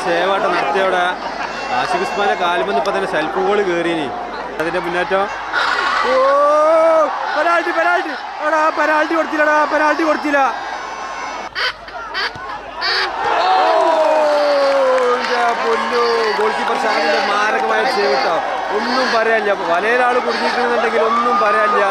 സേവാട്ടം നടത്തിയവിടെ ആഷിഖ് ഉസ്മാന്റെ കാലുമെന്ന് ഇപ്പൊ തന്നെ സെൽഫ് ഗോൾ കയറിയിനി. അതിന്റെ മുന്നേറ്റം പെനാൽറ്റി പെനാൽറ്റി എടാ പെനാൽറ്റി കൊടുത്തില്ലടാ പെനാൽറ്റി കൊടുത്തില്ല. പൊന്നു ഗോൾ കീപ്പർ ഷാനിന്റെ മാരകമായ സേവ് കേട്ടോ. ഒന്നും പറയാനില്ല. വലയിലാൾ കുടുങ്ങിയിട്ടുണ്ടെങ്കിൽ ഒന്നും പറയാനില്ല.